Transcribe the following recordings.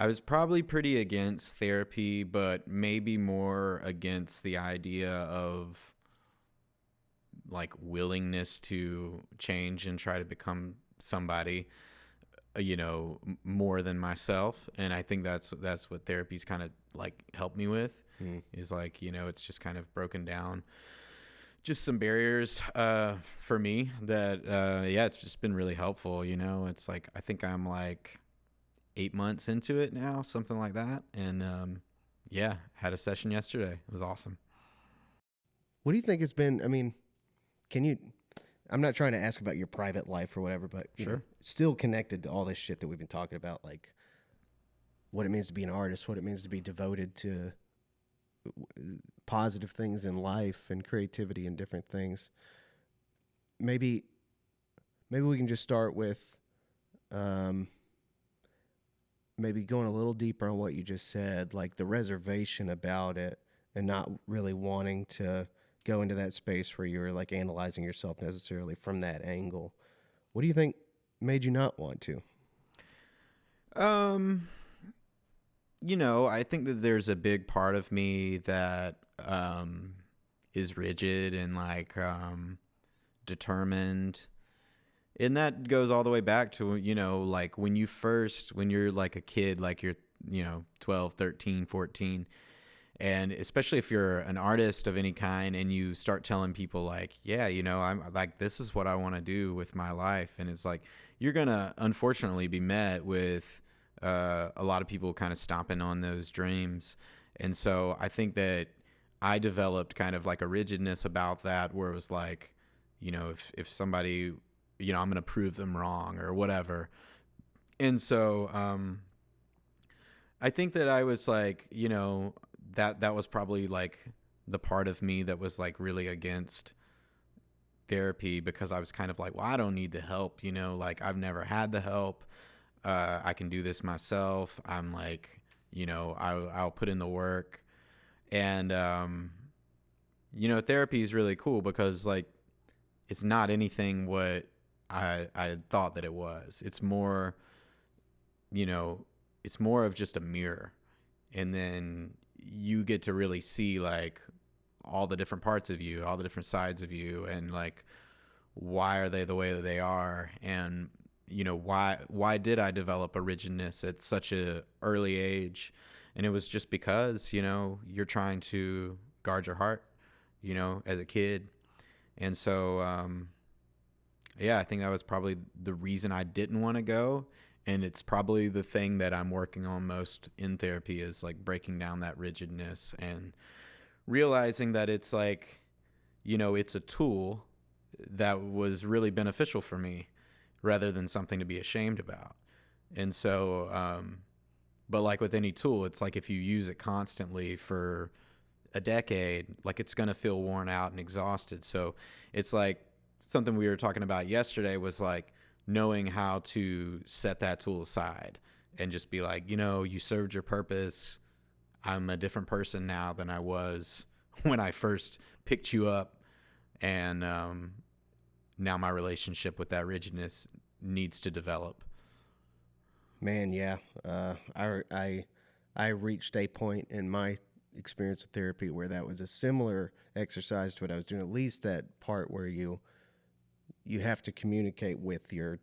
I was probably pretty against therapy, but maybe more against the idea of like willingness to change and try to become somebody, more than myself. And I think that's what therapy's kind of like helped me with, Mm. is like, it's just kind of broken down just some barriers for me that yeah, it's just been really helpful. It's like I think I'm like 8 months into it now, something like that. And yeah, had a session yesterday. It was awesome. What do you think it's been? I mean, can you? I'm not trying to ask about your private life or whatever, but Sure. still connected to all this shit that we've been talking about, like what it means to be an artist, what it means to be devoted to positive things in life and creativity and different things. Maybe, maybe we can just start with, um, maybe going a little deeper on what you just said, like the reservation about it, and not really wanting to go into that space where you're like analyzing yourself necessarily from that angle. What do you think made you not want to? Um, I think that there's a big part of me that is rigid and like determined. And that goes all the way back to, like when you're like a kid, like you're, 12, 13, 14. And especially if you're an artist of any kind and you start telling people like, yeah, I'm like, this is what I want to do with my life. And it's like, you're going to unfortunately be met with a lot of people kind of stomping on those dreams. And so I think that I developed kind of like a rigidness about that, where it was like, if somebody, I'm going to prove them wrong or whatever. And so I think that I was like, that was probably like the part of me that was like really against therapy, because I was kind of like, well, I don't need the help, like I've never had the help. I can do this myself. I'm like, I'll put in the work. And, therapy is really cool because like it's not anything what I had thought that it was. It's more, it's more of just a mirror. And then you get to really see like all the different parts of you, all the different sides of you, and like why are they the way that they are, and why did I develop a rigidness at such a early age? And it was just because you're trying to guard your heart, as a kid. And so yeah, I think that was probably the reason I didn't want to go. And it's probably the thing that I'm working on most in therapy, is like breaking down that rigidness and realizing that it's like, it's a tool that was really beneficial for me rather than something to be ashamed about. And so, but like with any tool, it's like if you use it constantly for a decade, like it's going to feel worn out and exhausted. So it's like something we were talking about yesterday was like knowing how to set that tool aside and just be like, you served your purpose. I'm a different person now than I was when I first picked you up. And now my relationship with that rigidness needs to develop. Man, yeah. I reached a point in my experience with therapy where that was a similar exercise to what I was doing. At least that part where you have to communicate with your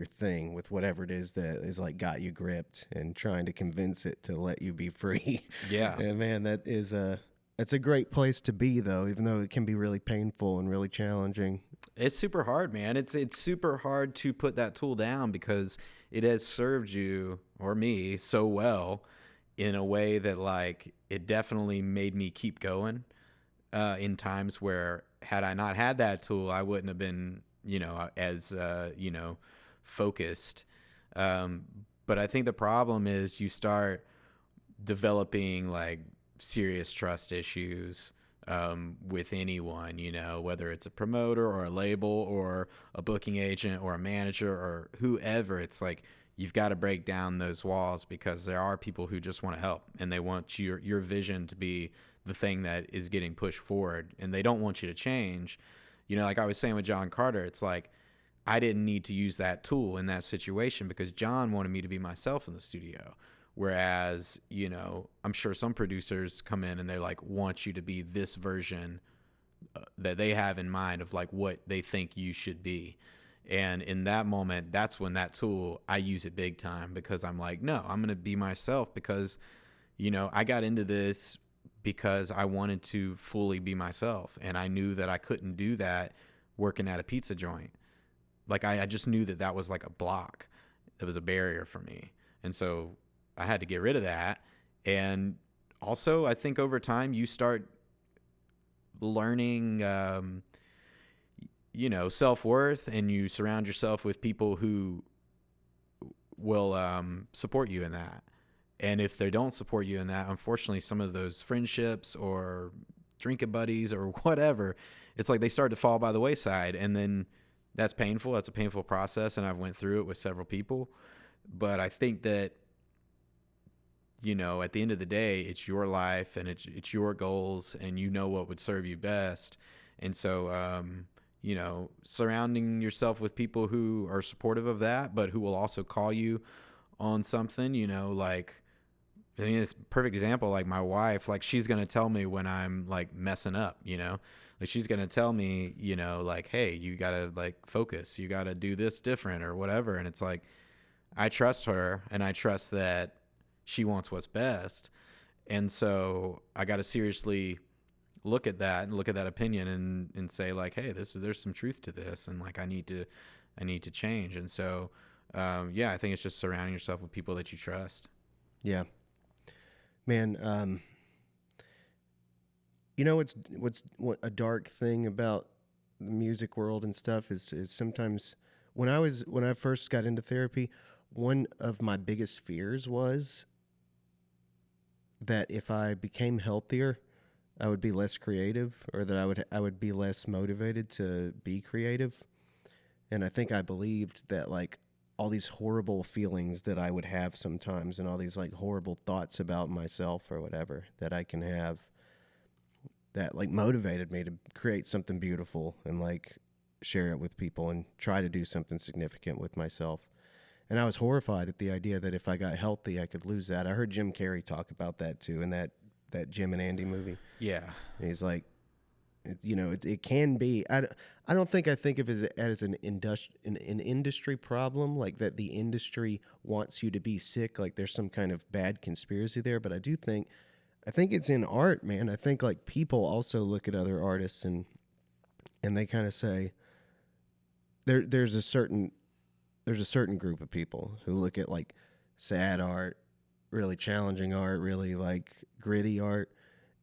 thing, with whatever it is that is like got you gripped, and trying to convince it to let you be free. Yeah. And man, that's a great place to be, though, even though it can be really painful and really challenging. It's super hard, man. It's super hard to put that tool down because it has served you or me so well in a way that like it definitely made me keep going in times where had I not had that tool, I wouldn't have been, as focused. Um, but I think the problem is you start developing like serious trust issues with anyone, whether it's a promoter or a label or a booking agent or a manager or whoever. It's like you've got to break down those walls because there are people who just want to help and they want your vision to be the thing that is getting pushed forward, and they don't want you to change. Like I was saying with John Carter, it's like I didn't need to use that tool in that situation because John wanted me to be myself in the studio. Whereas, I'm sure some producers come in and they're like, want you to be this version that they have in mind of like what they think you should be. And in that moment, that's when that tool, I use it big time, because I'm like, no, I'm going to be myself, because, I got into this because I wanted to fully be myself. And I knew that I couldn't do that working at a pizza joint. Like I just knew that that was like a block. It was a barrier for me. And so I had to get rid of that. And also, I think over time you start learning, self-worth, and you surround yourself with people who will support you in that. And if they don't support you in that, unfortunately, some of those friendships or drinking buddies or whatever, it's like they start to fall by the wayside. And then that's painful. That's a painful process. And I've went through it with several people. But I think that, at the end of the day, it's your life and it's your goals, and you know what would serve you best. And so, surrounding yourself with people who are supportive of that, but who will also call you on something, like, I mean, it's a perfect example. Like my wife, like she's going to tell me when I'm like messing up, like she's going to tell me, like, hey, you got to like focus, you got to do this different or whatever. And it's like, I trust her, and I trust that she wants what's best. And so I got to seriously look at that and look at that opinion and say like, hey, there's some truth to this. And like, I need to change. And so, I think it's just surrounding yourself with people that you trust. Yeah, man. What a dark thing about the music world and stuff is sometimes when I first got into therapy, one of my biggest fears was that if I became healthier, I would be less creative, or that I would be less motivated to be creative. And I think I believed that like all these horrible feelings that I would have sometimes, and all these like horrible thoughts about myself or whatever that I can have, that like motivated me to create something beautiful and like share it with people and try to do something significant with myself. And I was horrified at the idea that if I got healthy, I could lose that. I heard Jim Carrey talk about that too in that Jim and Andy movie. Yeah. And he's like, it can be. I don't think I think of it as an industry problem, like that the industry wants you to be sick, like there's some kind of bad conspiracy there. But I think it's in art, man. I think like people also look at other artists and they kind of say there's a certain group of people who look at like sad art, really challenging art, really like gritty art,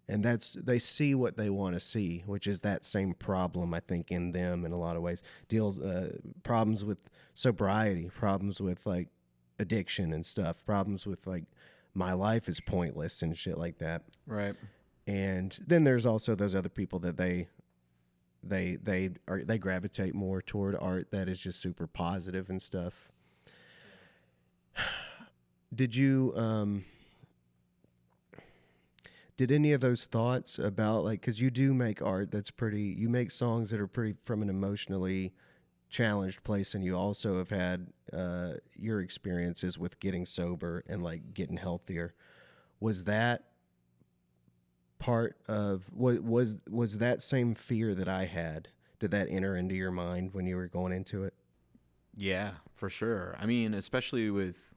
and they see what they want to see, which is that same problem, I think, in them in a lot of ways. Problems with sobriety, problems with like addiction and stuff, problems with like my life is pointless and shit like that. Right. And then there's also those other people that they gravitate more toward art that is just super positive and stuff. Did you did any of those thoughts about like, because you do make art that's pretty, you make songs that are pretty from an emotionally challenged place, and you also have had your experiences with getting sober and like getting healthier. Was that part of was that same fear that I had? Did that enter into your mind when you were going into it? Yeah, for sure. I mean, especially with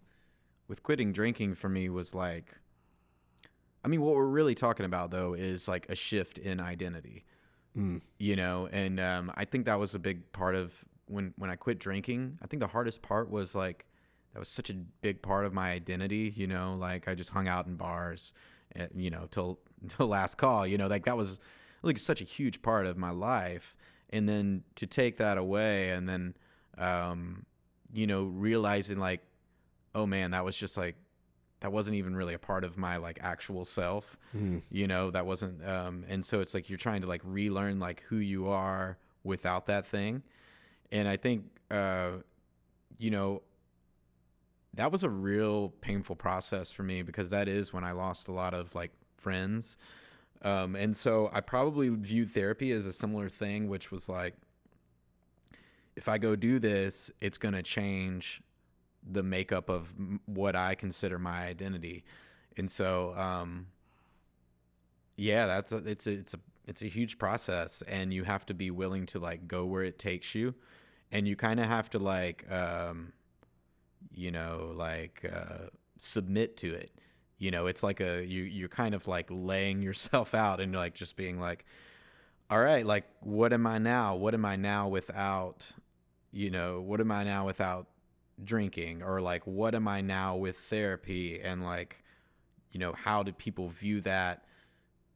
quitting drinking for me was like, I mean, what we're really talking about though is like a shift in identity, and I think that was a big part of when I quit drinking. I think the hardest part was like, that was such a big part of my identity, like I just hung out in bars, till last call, like that was like such a huge part of my life. And then to take that away, and then, realizing like, oh man, that was just like, that wasn't even really a part of my like actual self, that wasn't, and so it's like, you're trying to like relearn like who you are without that thing. And I think, that was a real painful process for me, because that is when I lost a lot of like friends. And so I probably viewed therapy as a similar thing, which was like, if I go do this, it's going to change the makeup of what I consider my identity. And so, yeah, it's a huge process, and you have to be willing to like go where it takes you, and you kind of have to like, submit to it. It's like you're kind of like laying yourself out and like just being like, all right, like what am I now? What am I now without, what am I now without drinking? Or like what am I now with therapy? And like, how do people view that?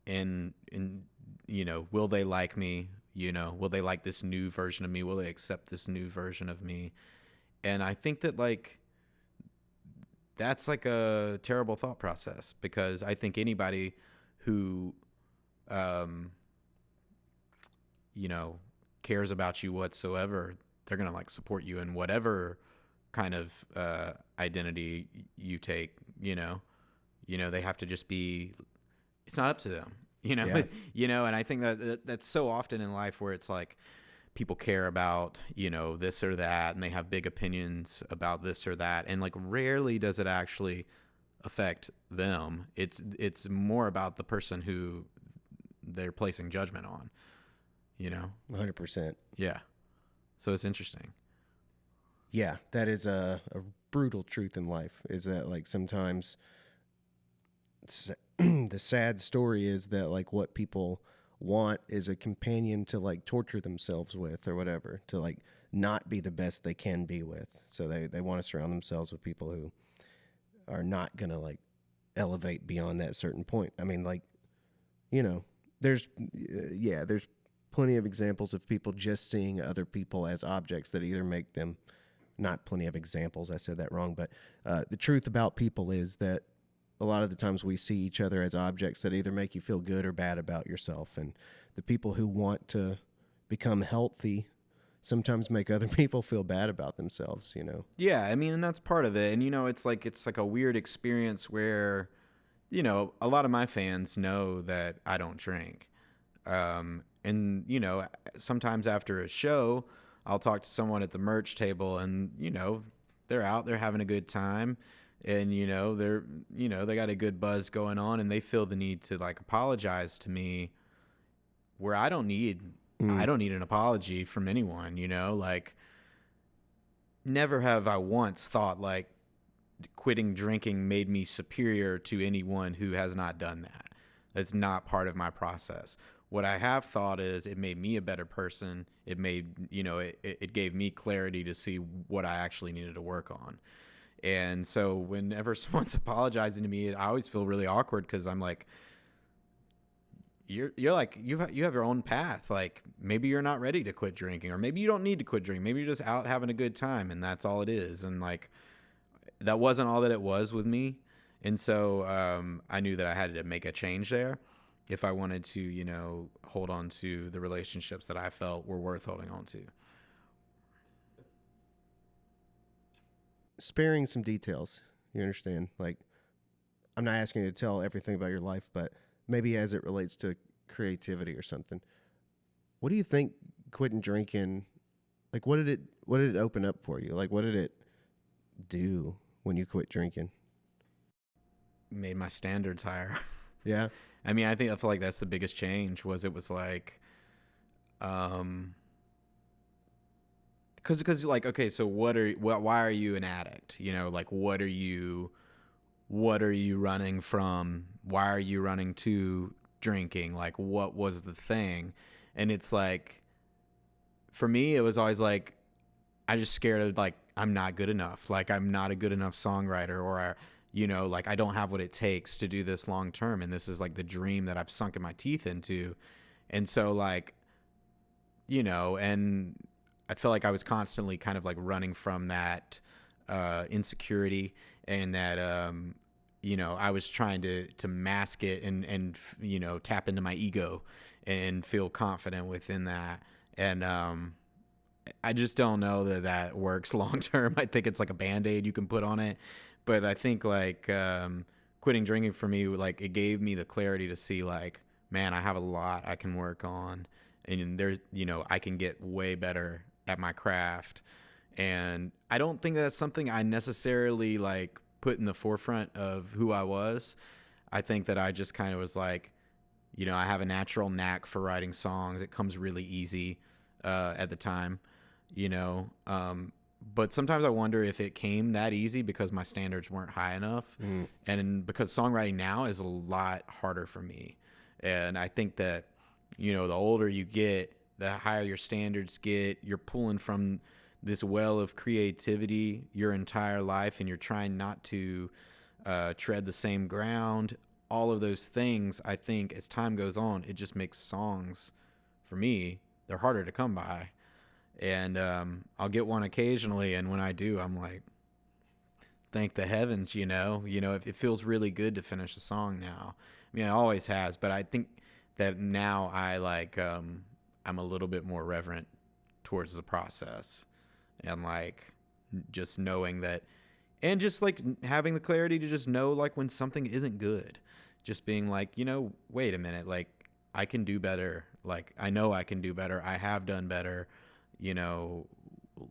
And will they like me? Will they like this new version of me? Will they accept this new version of me? And I think that like that's like a terrible thought process, because I think anybody who um cares about you whatsoever, they're gonna like support you in whatever kind of identity you take. They have to just be. It's not up to them. Yeah. And I think that's so often in life where it's like people care about this or that, and they have big opinions about this or that, and like rarely does it actually affect them. It's more about the person who they're placing judgment on. 100%. Yeah. So it's interesting. Yeah, that is a brutal truth in life, is that like sometimes the sad story is that like what people want is a companion to like torture themselves with or whatever, to like not be the best they can be with. So they want to surround themselves with people who are not going to like elevate beyond that certain point. I mean, like, there's plenty of examples of people just seeing other people as objects that either make them, not plenty of examples, I said that wrong, but the truth about people is that a lot of the times we see each other as objects that either make you feel good or bad about yourself. And the people who want to become healthy sometimes make other people feel bad about themselves, Yeah, I mean, and that's part of it. And it's like a weird experience where, a lot of my fans know that I don't drink. And sometimes after a show, I'll talk to someone at the merch table, and they're out, they're having a good time, and they got a good buzz going on, and they feel the need to like apologize to me, where I don't need an apology from anyone. Like, never have I once thought like quitting drinking made me superior to anyone who has not done that. That's not part of my process. What I have thought is it made me a better person. It made, it gave me clarity to see what I actually needed to work on. And so whenever someone's apologizing to me, I always feel really awkward, because I'm like, you're like, you have your own path. Like, maybe you're not ready to quit drinking, or maybe you don't need to quit drinking. Maybe you're just out having a good time, and that's all it is. And like, that wasn't all that it was with me. And so I knew that I had to make a change there if I wanted to, hold on to the relationships that I felt were worth holding on to. Sparing some details, you understand? Like, I'm not asking you to tell everything about your life, but maybe as it relates to creativity or something. What do you think quitting drinking, like what did it open up for you? Like, what did it do when you quit drinking? Made my standards higher. Yeah. I mean, I feel like that's the biggest change. It was like, because like, okay, so why are you an addict? Like, what are you running from? Why are you running to drinking? Like, what was the thing? And it's like, for me, it was always like, I just scared of like, I'm not good enough. Like, I'm not a good enough songwriter, or like, I don't have what it takes to do this long term. And this is like the dream that I've sunken my teeth into. And so like, and I felt like I was constantly kind of like running from that insecurity, and that, I was trying to mask it and tap into my ego and feel confident within that. And I just don't know that works long term. I think it's like a Band-Aid you can put on it. But I think like quitting drinking for me, like, it gave me the clarity to see like, man, I have a lot I can work on, and there's I can get way better at my craft. And I don't think that's something I necessarily like put in the forefront of who I was. I think that I just kind of was like, I have a natural knack for writing songs. It comes really easy at the time, you know. But sometimes I wonder if it came that easy because my standards weren't high enough. And because songwriting now is a lot harder for me. And I think that, the older you get, the higher your standards get. You're pulling from this well of creativity your entire life, and you're trying not to tread the same ground. All of those things, I think, as time goes on, it just makes songs, for me, they're harder to come by. And I'll get one occasionally, and when I do, I'm like, thank the heavens, it feels really good to finish a song now. I mean, it always has, but I think that now I like, I'm a little bit more reverent towards the process, and like just knowing that, and just like having the clarity to just know like when something isn't good, just being like, wait a minute, like I can do better. Like I know I can do better. I have done better.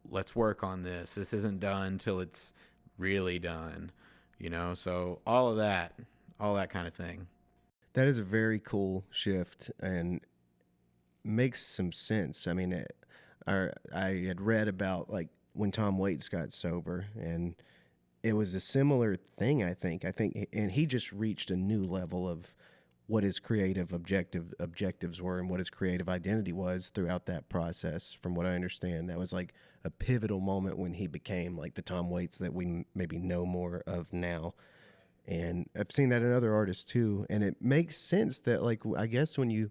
Let's work on this. This isn't done till it's really done, so all that kind of thing. That is a very cool shift and makes some sense. I mean, I had read about like when Tom Waits got sober, and it was a similar thing. And he just reached a new level of what his creative objectives were and what his creative identity was throughout that process. From what I understand, that was like a pivotal moment when he became like the Tom Waits that we maybe know more of now. And I've seen that in other artists too, and it makes sense that like I guess when you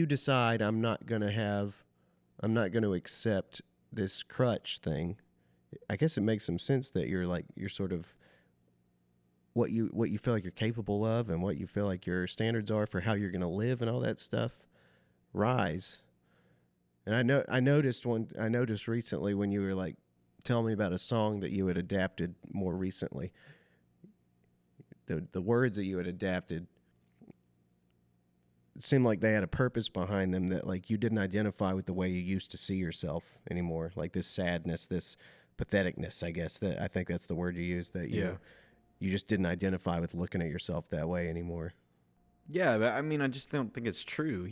decide I'm not going to accept this crutch thing, I guess it makes some sense that you're sort of what you feel like you're capable of and what you feel like your standards are for how you're going to live and all that stuff rise. And I noticed recently when you were like telling me about a song that you had adapted more recently, the words that you had adapted seemed like they had a purpose behind them, that like you didn't identify with the way you used to see yourself anymore, like this sadness, this patheticness, I think that's the word you used, that you just didn't identify with looking at yourself that way anymore. Yeah, but I mean, I just don't think it's true.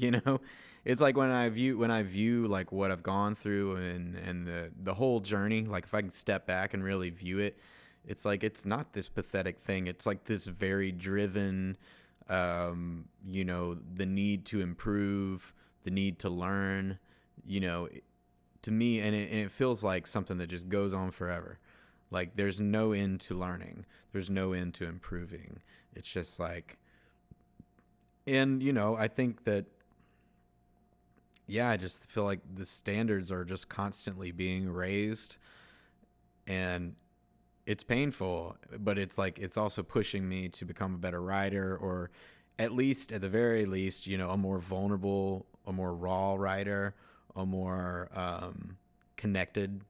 It's like when I view like what I've gone through and the whole journey. Like if I can step back and really view it, it's like it's not this pathetic thing. It's like this very driven, the need to improve, the need to learn. To me, and it feels like something that just goes on forever. Like there's no end to learning. There's no end to improving. It's just like. And, I think that, I just feel like the standards are just constantly being raised, and it's painful, but it's like, it's also pushing me to become a better writer, or at the very least, a more vulnerable, a more raw writer, a more connected,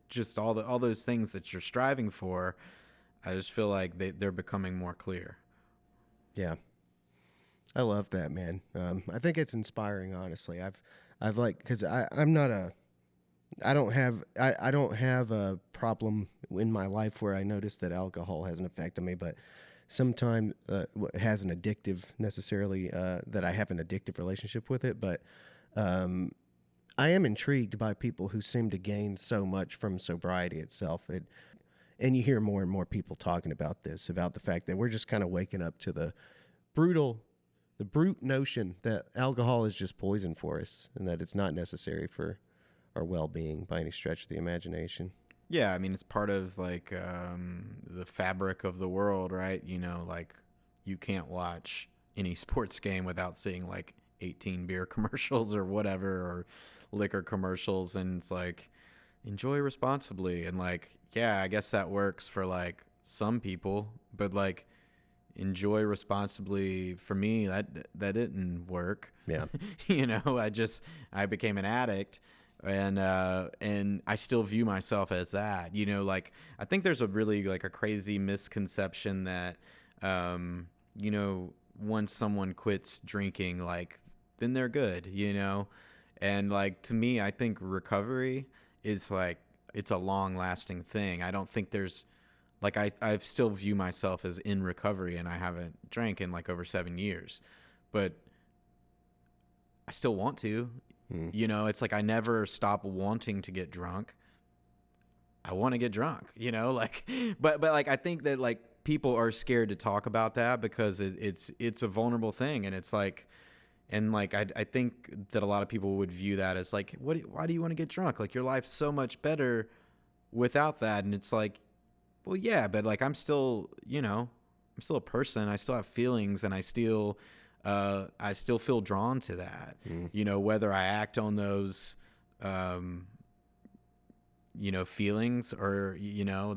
just all those things that you're striving for. I just feel like they're becoming more clear. Yeah. I love that, man. I think it's inspiring, honestly. I've like, cause I'm not I don't have a problem in my life where I notice that alcohol has an effect on me, but sometimes has an addictive necessarily, that I have an addictive relationship with it. But I am intrigued by people who seem to gain so much from sobriety itself. And you hear more and more people talking about this, about the fact that we're just kind of waking up to the brute notion that alcohol is just poison for us and that it's not necessary for our well-being by any stretch of the imagination. Yeah, I mean, it's part of like the fabric of the world, right? Like you can't watch any sports game without seeing like 18 beer commercials or whatever, or liquor commercials, and it's like enjoy responsibly, and like I guess that works for like some people, but like enjoy responsibly for me, that didn't work. Yeah. I became an addict, and I still view myself as that. Like I think there's a really like a crazy misconception that once someone quits drinking, like then they're good, And like to me, I think recovery is like it's a long lasting thing. I don't think there's like I still view myself as in recovery, and I haven't drank in like over 7 years, but I still want to. Mm. You know, it's like I never stop wanting to get drunk. I want to get drunk, you know, like, but like, I think that like people are scared to talk about that because it's a vulnerable thing. And it's like, and like, I think that a lot of people would view that as like, why do you want to get drunk? Like your life's so much better without that. And it's like, well, yeah, but like, I'm still, you know, I'm still a person. I still have feelings, and I still feel drawn to that, Mm. you know, whether I act on those, um, you know, feelings, or you know,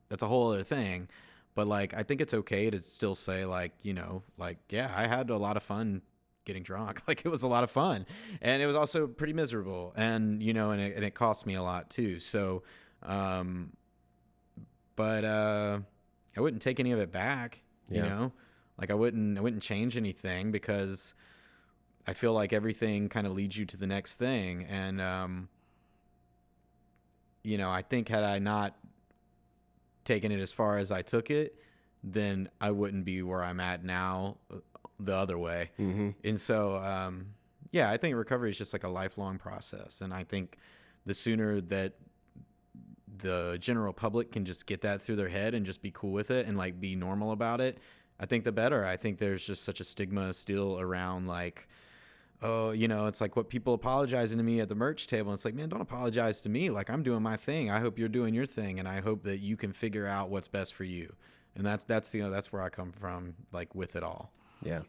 that's a whole other thing. But like I think it's okay to still say like, you know, like, yeah, I had a lot of fun getting drunk. Like it was a lot of fun, and it was also pretty miserable, and you know, and it cost me a lot too. So um but I wouldn't take any of it back, you Yeah. know, like I wouldn't change anything, because I feel like everything kind of leads you to the next thing. And you know, I think had I not taken it as far as I took it, then I wouldn't be where I'm at now, the other way. Mm-hmm. And so, yeah, I think recovery is just like a lifelong process. And I think the sooner that the general public can just get that through their head and just be cool with it and like be normal about it, I think the better. I think there's just such a stigma still around like, oh, you know, it's like what people apologizing to me at the merch table. It's like, man, don't apologize to me. Like I'm doing my thing. I hope you're doing your thing, and I hope that you can figure out what's best for you. And that's you know, that's where I come from, like with it all. Yeah.